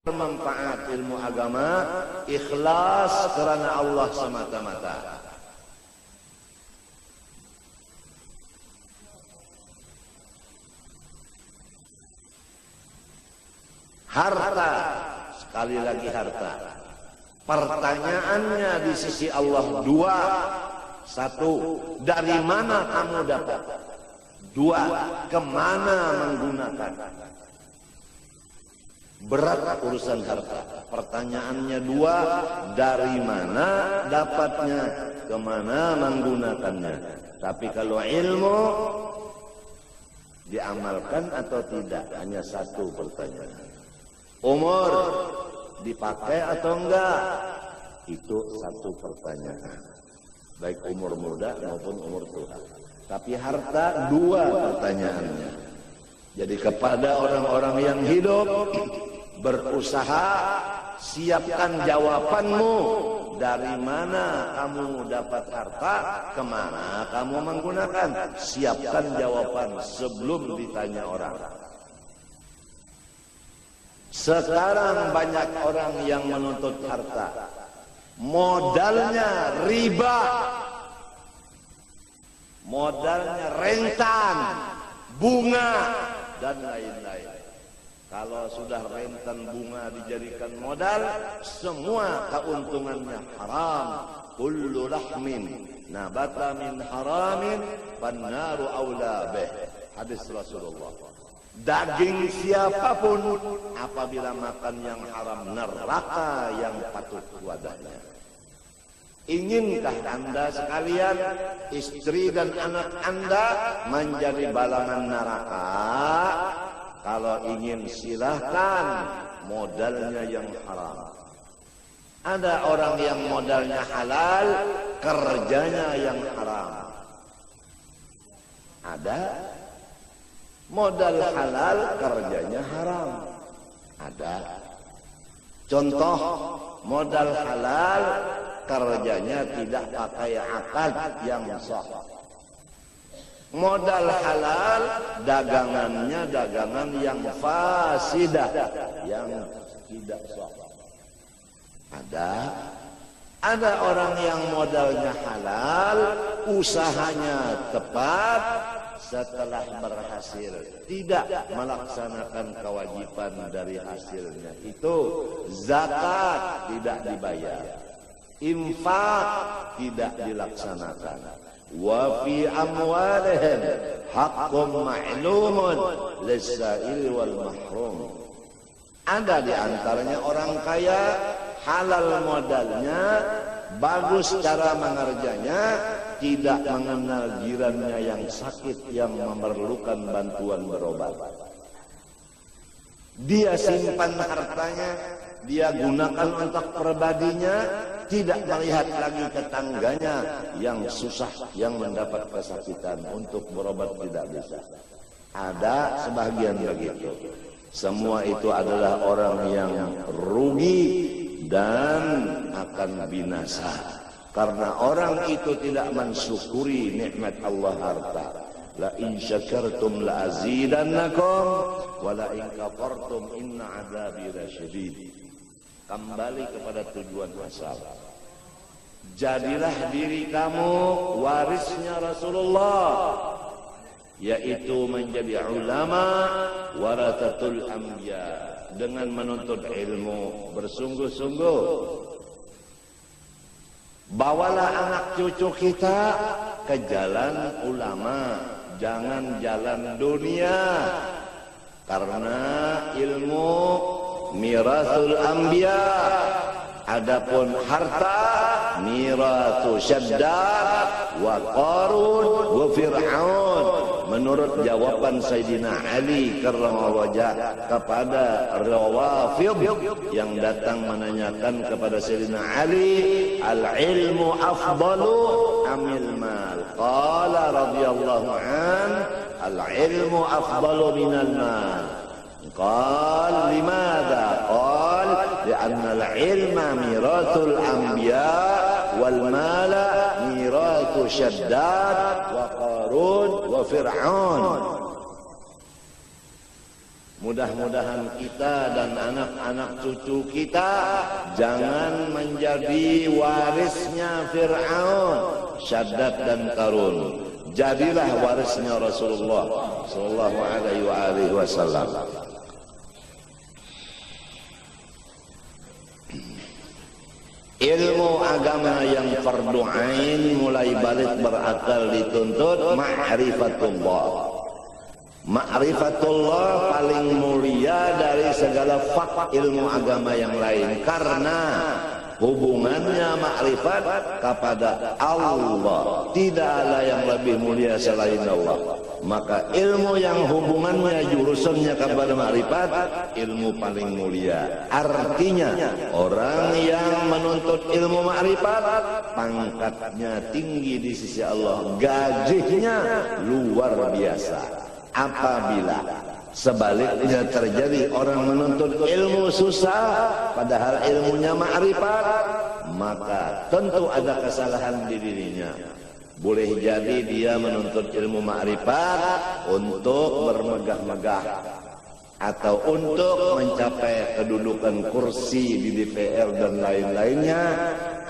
bermanfaat ilmu agama, ikhlas karena Allah semata-mata. Harta, sekali lagi harta. Pertanyaannya di sisi Allah dua. Satu, dari mana kamu dapat? Dua, kemana menggunakan? Berat urusan harta. Pertanyaannya dua, dari mana dapatnya, kemana menggunakannya. Tapi kalau ilmu diamalkan atau tidak, hanya satu pertanyaan. Umur dipakai atau enggak? Itu satu pertanyaan. Baik umur muda maupun umur tua. Tapi harta dua pertanyaannya. Jadi kepada orang-orang yang hidup, berusaha, siapkan jawabanmu. Dari mana kamu dapat harta, kemana kamu menggunakan. Siapkan jawaban sebelum ditanya orang. Sekarang banyak orang yang menuntut harta, modalnya riba, modalnya rentan, bunga, dan lain-lain. Kalau sudah rentan bunga dijadikan modal, semua keuntungannya haram. Kullu lahmin nabata min haramin fannaru aula bih. Hadis Rasulullah. Daging siapapun apabila makan yang haram, neraka yang patut wadahnya. Inginkah Anda sekalian, istri dan anak Anda menjadi balangan neraka? Kalau ingin silahkan, modalnya yang haram. Ada orang yang modalnya halal, kerjanya yang haram. Ada modal halal, kerjanya haram. Ada. Contoh, modal halal, kerjanya tidak pakai akad yang sah. Modal halal, dagangannya dagangan yang fasidah, yang tidak sah. Ada orang yang modalnya halal, usahanya tepat, setelah berhasil tidak melaksanakan kewajiban dari hasilnya itu, zakat tidak dibayar, infak tidak dilaksanakan. Wa fi amwalihim haqqun ma'lumun lis-sa'il wal mahrum. Ada di antaranya orang kaya, halal modalnya, bagus cara mengerjanya, tidak mengenal jirannya yang sakit, yang memerlukan bantuan berobat. Dia simpan hartanya, dia gunakan untuk pribadinya, tidak melihat lagi tetangganya yang susah, yang mendapat kesakitan, untuk berobat tidak bisa. Ada sebagian begitu. Semua itu adalah orang yang rugi dan akan binasa. Karena orang itu tidak mensyukuri nikmat Allah harta. La in syakartum la azidannakum wa la in kafartum inna adzabi lasyadid. Kembali kepada tujuan asal. Jadilah diri kamu warisnya Rasulullah, yaitu menjadi ulama warathatul anbiya, dengan menuntut ilmu bersungguh-sungguh. Bawalah anak cucu kita ke jalan ulama, jangan jalan dunia. Karena ilmu mirasul anbiya. Adapun harta mirasu Syaddad wa Qarun wa Fir'aun. Menurut jawaban Sayyidina Ali karramallahu wajhah kepada Rawafid yang datang menanyakan kepada Sayyidina Ali, al-ilmu afdalu amil mal? Qala radhiyallahu an, al-ilmu afdalu minal mal. Qal limadha? Qal li'anna al-ilma mirathul anbiya wal mala mirathu Syaddad wa Qarun wa Fir'aun. Mudah-mudahan kita dan anak-anak cucu kita jangan menjadi warisnya Fir'aun, Syaddad dan Qarun. Jadilah warisnya Rasulullah sallallahu alaihi wasallam. Ilmu agama yang fardu ain mulai balik berakal dituntut ma'rifatullah. Ma'rifatullah paling mulia dari segala ilmu agama yang lain, karena hubungannya ma'rifat kepada Allah. Tidak ada yang lebih mulia selain Allah. Maka ilmu yang hubungannya jurusannya kepada ma'rifat, ilmu paling mulia. Artinya orang yang menuntut ilmu ma'rifat pangkatnya tinggi di sisi Allah, gajinya luar biasa. Apabila sebaliknya terjadi orang menuntut ilmu susah padahal ilmunya ma'rifat, maka tentu ada kesalahan di dirinya. Boleh jadi dia menuntut ilmu ma'rifat untuk bermegah-megah atau untuk mencapai kedudukan kursi di DPR dan lain-lainnya,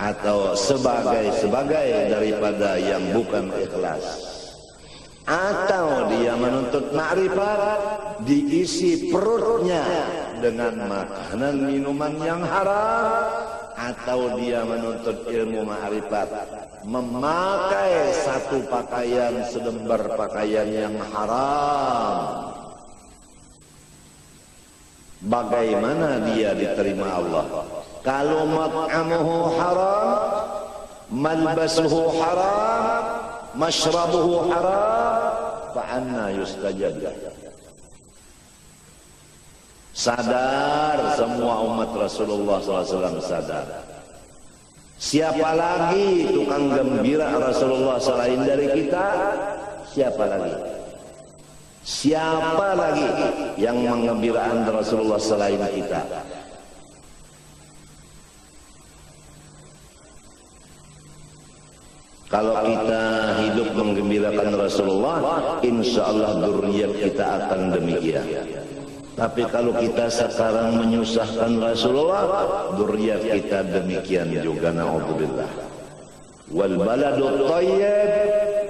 atau sebagai daripada yang bukan ikhlas. Atau dia menuntut ma'rifat diisi perutnya dengan makanan minuman yang haram, atau dia menuntut ilmu ma'rifat memakai satu pakaian selembar pakaian yang haram. Bagaimana dia diterima Allah? Kalau mat'amuhu haram, malbasuhu haram, mashrabuhu haram, fa'anna yustajab. Sadar semua umat Rasulullah SAW, sadar. Siapa lagi tukang gembira Rasulullah selain dari kita? Siapa lagi? Siapa lagi yang mengembirakan Rasulullah selain kita? Kalau kita hidup menggembirakan Rasulullah, insya Allah dzurriyyat kita akan demikian. Tapi kalau kita sekarang menyusahkan Rasulullah, dzurriyyat kita demikian juga, na'udzubillah. Wal baladut thayyib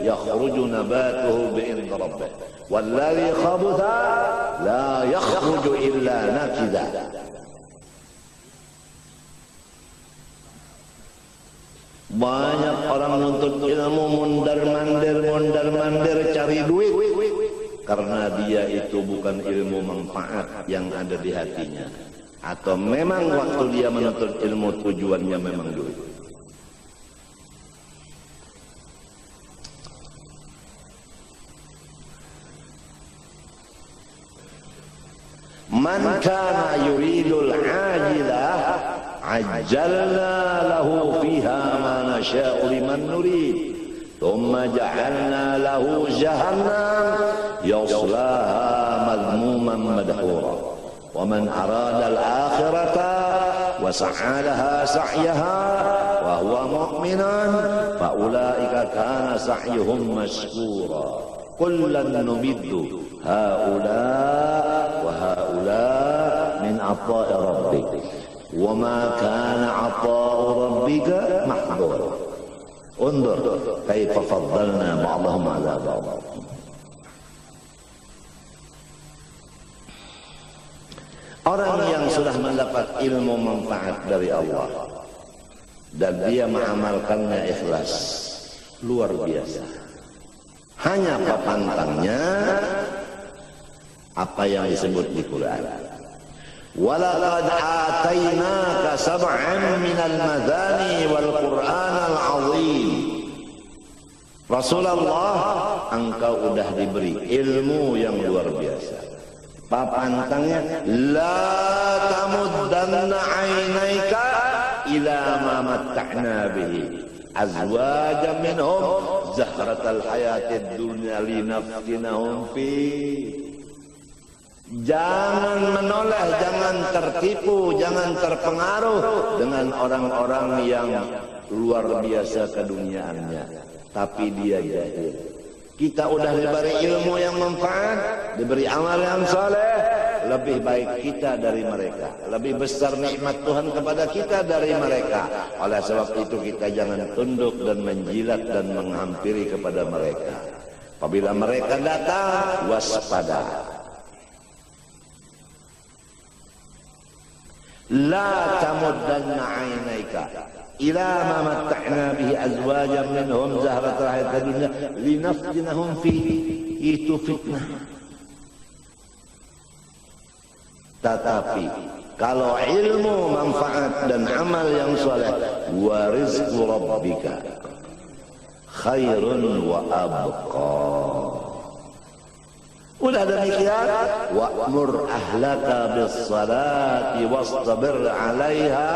yakhruju nabatuhu bi'idzni rabbih, walladzi khabutha la yakhruju illa nakida. Banyak orang menuntut ilmu mondar-mandir cari duit, karena dia itu bukan ilmu manfaat yang ada di hatinya, atau memang waktu dia menuntut ilmu tujuannya memang duit. Man kana yuridul ajilah ajjalna lahu fiha ma nasha'u liman nurid thumma ja'alna lahu jahannam yaslaha madhmuman madhura wa man arada al-akhirata wa sa'a laha sa'yaha wa huwa mu'minun fa ulaika kana sa'yuhum mashkura kullan numiddu haula wa haula min ata'i rabbik wa ma kana ata'u rabbika mahdura. Undur kaifa faddalna ba'dahum 'ala ba'd. Orang yang sudah mendapat ilmu manfaat dari Allah dan dia mengamalkannya ikhlas, luar biasa. Hanya pantangnya apa yang disebut di Quran. Walaqad atainaka sab'an minal madani wal Qur'anal 'azim. Rasulullah, engkau sudah diberi ilmu yang luar biasa. Pantangnya, la tamuddanna 'ainaika ila ma matta'na bihi azwajan minhum zahratal hayatid dunya linaftinahum fi. Jangan menoleh, jangan tertipu, jangan terpengaruh dengan orang-orang yang luar biasa keduniaannya, tapi dia jahil. Kita udah diberi ilmu yang manfaat, diberi amal yang saleh, lebih baik kita dari mereka, lebih besar nikmat Tuhan kepada kita dari mereka. Oleh sebab itu kita jangan tunduk dan menjilat dan menghampiri kepada mereka. Apabila mereka datang, waspada. La tamuddanna 'ainaika ila ma matta'na bihi azwajan minhum zahratal hayatid dunya linaftinahum fihi. Itu fitnah. Tetapi kalau ilmu, manfaat dan amal yang saleh, wa rizqu rabbika khairun wa abqa. Udah demikian, wa'mur ahlaka bis-salati wastabir 'alaiha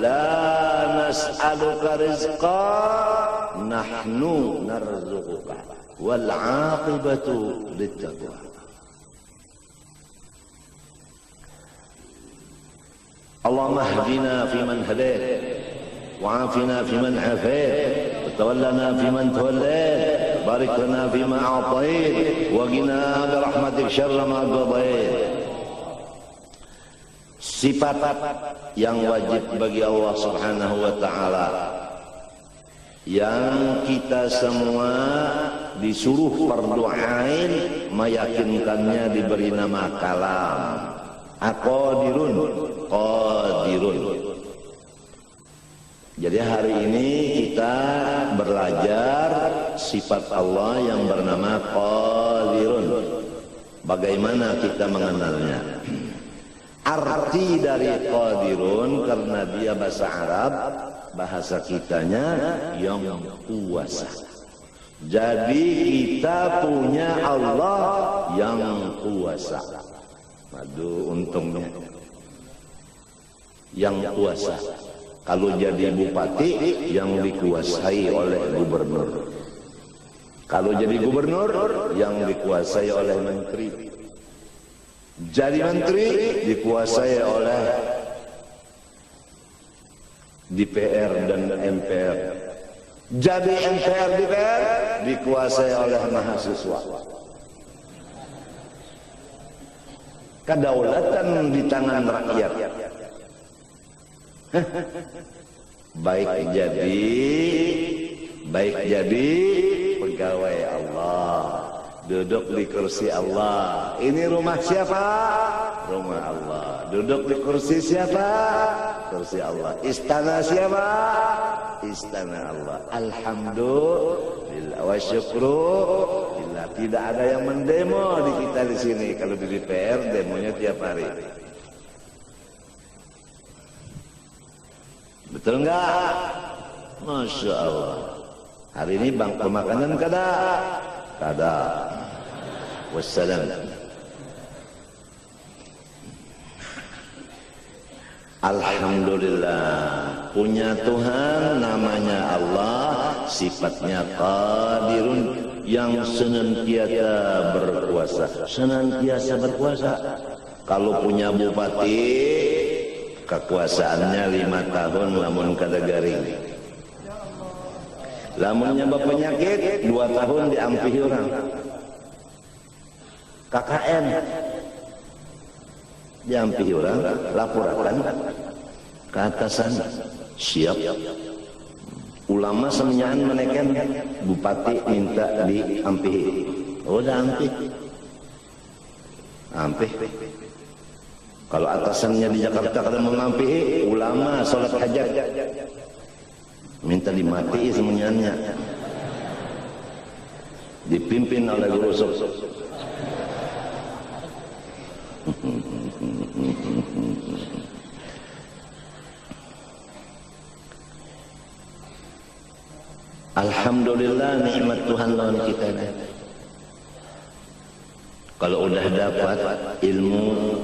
la nas'aluka rizqa nahnu narzuquka wal 'aqibatu lit-taqwa. Allahumma hdina fiman hadait wa 'afina fiman 'afait wa tawallana fiman tawallait. Barik lana fima a'tait wa qina bi rahmatik syarra ma qadait. Sifat yang wajib bagi Allah Subhanahu wa taala yang kita semua disuruh fardu ain meyakinkannya, diberi nama kalam. Aqadirun, qadirun. Jadi hari ini kita belajar sifat Allah yang bernama Qadirun. Bagaimana kita mengenalnya? Arti dari Qadirun, karena dia bahasa Arab, bahasa kitanya yang kuasa. Jadi kita punya Allah yang kuasa. Aduh, untungnya yang kuasa. Kalau jadi bupati, yang dikuasai oleh gubernur. Kalau jadi gubernur, yang dikuasai oleh menteri. Jadi menteri, dikuasai oleh DPR dan MPR. Jadi MPR, DPR, dikuasai oleh mahasiswa. Kedaulatan di tangan rakyat. Baik jadi pegawai Allah, duduk di kursi Allah. Ini rumah siapa? Rumah Allah. Duduk di kursi siapa? Kursi Allah. Istana siapa? Istana Allah. Alhamdulillah wa syukrulillah. Tidak ada yang mendemo di kita di sini. Kalau di DPR demonya tiap hari. Betul enggak? Masya Allah. Hari ini bangku makanan kada? Kada. Wassalam. Alhamdulillah. Punya Tuhan, namanya Allah, sifatnya Qadirun, yang senantiasa berkuasa. Senantiasa berkuasa. Kalau punya bupati, kekuasaannya 5 tahun lamun kada garing. Lamun nyebab penyakit 2 tahun diampihi orang. KKN diampihi orang, laporakan ke atasan, siap. Ulama semenyahan menekan, bupati minta diampihi. Udah ampih. Ampih. Kalau atasannya di Jakarta kada mengampihi, ulama sholat hajat minta dimati semuanya, dipimpin oleh guru sub. Alhamdulillah, nikmat Tuhan lawan kita ini. Kalau udah dapat ilmu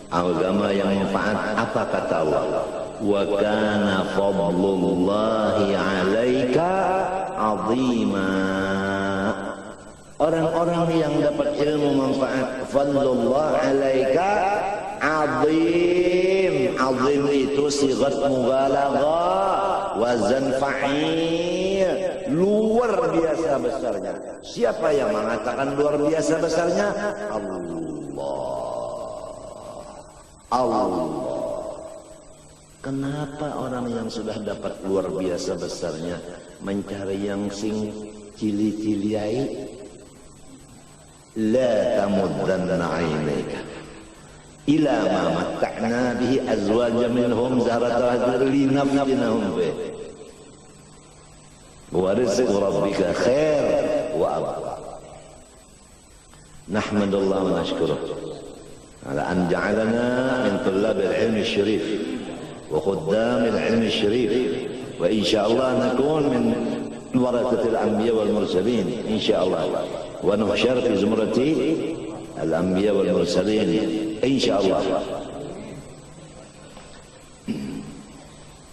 agama yang manfaat, apa kata Allah? Wa kana fadlullahi 'alaika 'azima. Orang-orang yang dapat ilmu manfaat, fadlullah 'alaika 'azim. 'Azim itu sighat mubalaghah, wazan fa'il, luar biasa besarnya. Siapa yang mengatakan luar biasa besarnya? Allah. Allah. Kenapa orang yang sudah dapat luar biasa besarnya mencari yang sing cili-ciliai? La tamuddanna 'ainaka ila ma matta'na bihi azwajan minhum zahratal hayati linaftinahum fihi wa rizqu rabbika khair wa abqa. Nahmadullah wa nashkuruh ala an ja'alana min tullabil ilmi syarif wa khuddamil ilmi syarif wa insyaallah nakun min warathatil anbiya wal mursalin insyaallah wa nuhsyar fi zumrati al anbiya wal mursalin insyaallah.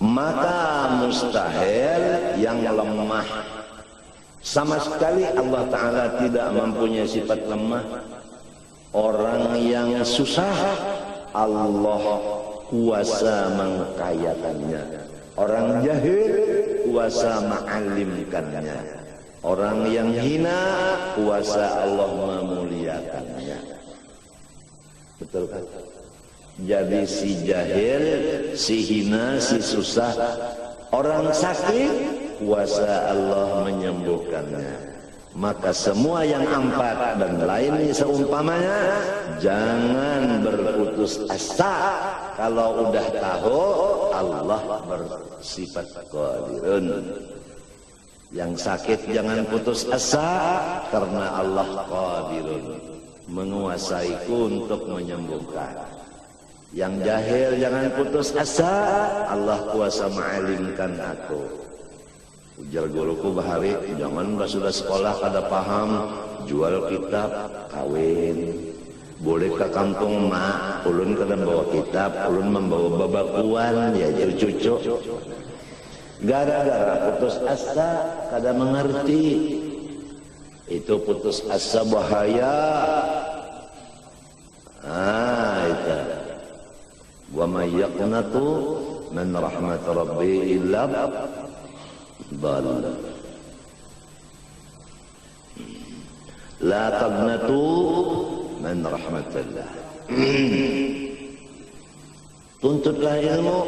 Maka mustahil yang lemah sama sekali Allah Ta'ala tidak mempunyai sifat lemah. Orang yang susah Allah kuasa mengkayakannya. Orang jahil kuasa mengalimkannya. Orang yang hina kuasa Allah memuliakannya. Betul kan? Jadi si jahil, si hina, si susah, orang sakit kuasa Allah menyembuhkannya. Maka semua yang empat dan lainnya seumpamanya jangan berputus asa. Kalau udah tahu Allah bersifat qadirun. Yang sakit jangan putus asa karena Allah qadirun, menguasaiku untuk menyembuhkan. Yang jahil jangan putus asa, Allah kuasa mengalimkan aku. Ujar guruku bahari, jangan sudah sekolah kada paham, jual kitab, kawin. Boleh ke kampung mak, ulun kada bawa kitab, ulun membawa babakuan, ya jadi cucu. Gara-gara putus asa kada mengerti. Itu putus asa bahaya. Itu. Wa may yaqnatu min rahmat rabbi illa dhalla. La taqnatu min rahmatillah. Tuntutlah ilmu.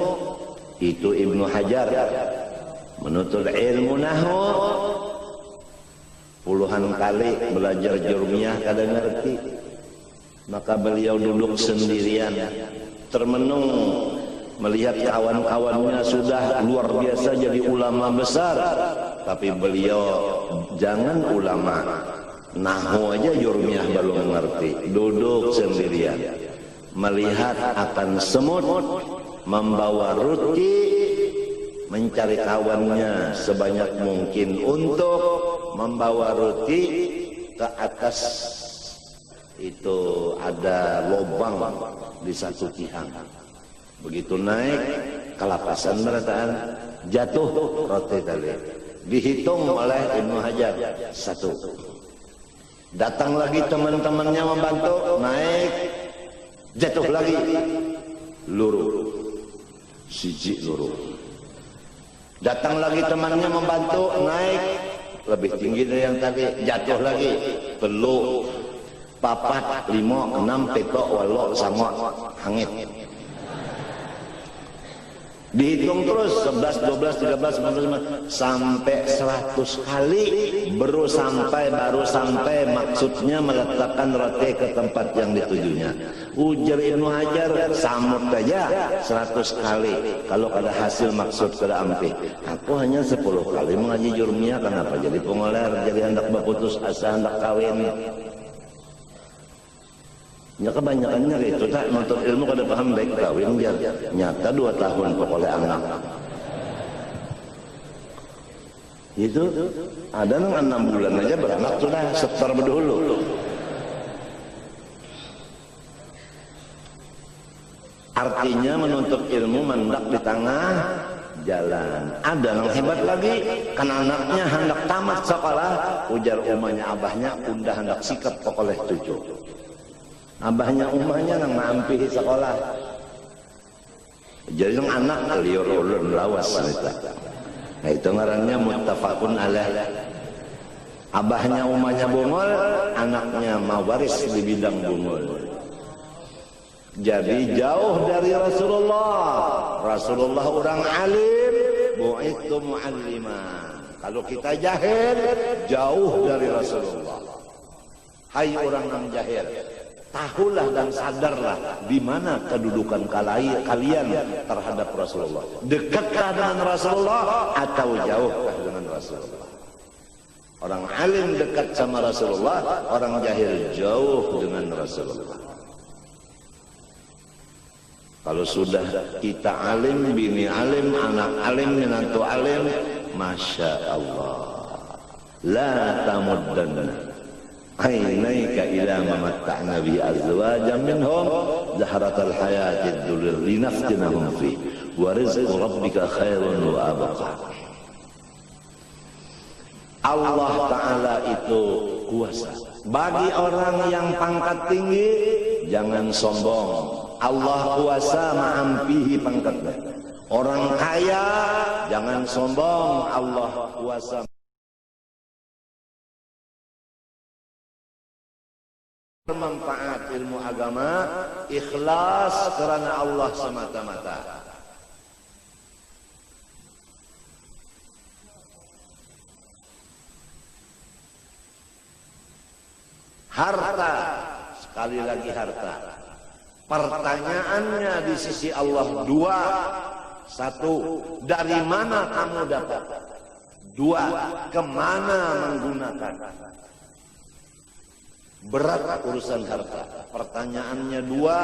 Itu Ibnu Hajar menuntut ilmu nahwu puluhan kali belajar jurmiyah kada ngerti. Maka beliau duduk sendirian termenung melihat kawan-kawannya sudah luar biasa jadi ulama besar, tapi beliau jangan ulama nahwu aja jurmiyah belum ngerti, duduk sendirian melihat akan semut membawa roti, mencari kawannya sebanyak mungkin untuk membawa roti ke atas. Itu ada lubang di satu tiang. Begitu naik kelapasan berataan, jatuh roti tadi. Dihitung oleh Ibnu Hajar satu. Datang lagi teman-temannya membantu, naik, jatuh lagi, luruh. Siji luruh. Datang lagi temannya membantu, naik lebih tinggi dari yang tadi, jatuh lagi, telu, papat, 5, 6, 7, 8, 9 hangit. Dihitung terus 11, 12, 13, 14, 15 sampai 100 kali baru sampai maksudnya meletakkan roti ke tempat yang ditujunya. Ujar Ibnu Hajar samut aja 100 kali kalau ada hasil maksud kada ampi. Aku hanya 10 kali mengaji jurmiyah, kenapa jadi pengoler, jadi hendak berputus asa, hendak kawin. Ya kebanyakannya gitu, tak nuntut ilmu kada paham baik kawin jar. Nyata 2 tahun pokoknya anak. Itu ada nang 6 bulan aja beranak sudah setor berdulu. Artinya menuntut ilmu mendak di tengah jalan. Ada yang hebat lagi, kan anaknya hendak tamat sekolah, ujar umahnya abahnya, udah hendak sikap pokoknya cucu. Abahnya umahnya nang mampi sekolah. Jadi yang anak liur ulun lawas cerita. Nah itu ngarannya muttafaqun alaih. Abahnya umahnya bungul, anaknya mawaris di bidang bungul. Jadi jauh dari Rasulullah. Rasulullah orang alim, bu'ithu mu'alliman. Kalau kita jahil, jauh dari Rasulullah. Hai orang yang jahil, tahulah dan sadarlah di mana kedudukan kalian terhadap Rasulullah. Dekatkah dengan Rasulullah atau jauhkah dengan Rasulullah? Orang alim dekat sama Rasulullah, orang jahil jauh dengan Rasulullah. Kalau sudah kita alim, bini alim, anak alim, menantu alim, Masya Allah. La tamuddanna ainaika ila mamatta'na bi azwajan minhum zahratal hayatid dunya linaftinahum fi wa rizqu rabbika khairun wa abqa. Allah Ta'ala itu kuasa. Bagi orang yang pangkat tinggi, jangan sombong. Allah kuasa ma'ampihi pangkatnya. Orang kaya, jangan sombong. Allah kuasa. Bermanfaat ilmu agama, ikhlas karena Allah semata-mata. Harta, sekali lagi harta. Pertanyaannya di sisi Allah dua. Satu, dari mana kamu dapat? Dua, kemana menggunakan? Berat urusan harta. Pertanyaannya dua,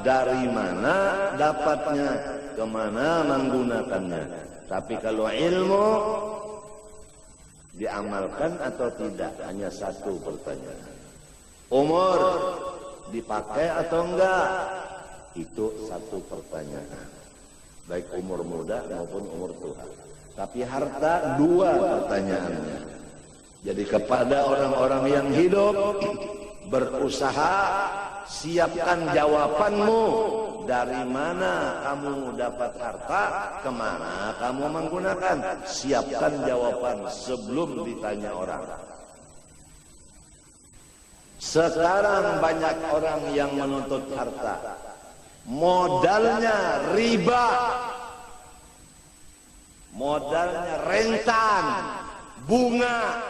dari mana dapatnya? Kemana menggunakannya? Tapi kalau ilmu diamalkan atau tidak, hanya satu pertanyaan. Umur dipakai atau enggak? Itu satu pertanyaan. Baik umur muda maupun umur tua. Tapi harta dua pertanyaannya. Jadi kepada orang-orang yang hidup, berusaha, siapkan jawabanmu. Dari mana kamu dapat harta, kemana kamu menggunakan? Siapkan jawaban sebelum ditanya orang. Sekarang banyak orang yang menuntut harta, modalnya riba, modalnya rentan, bunga,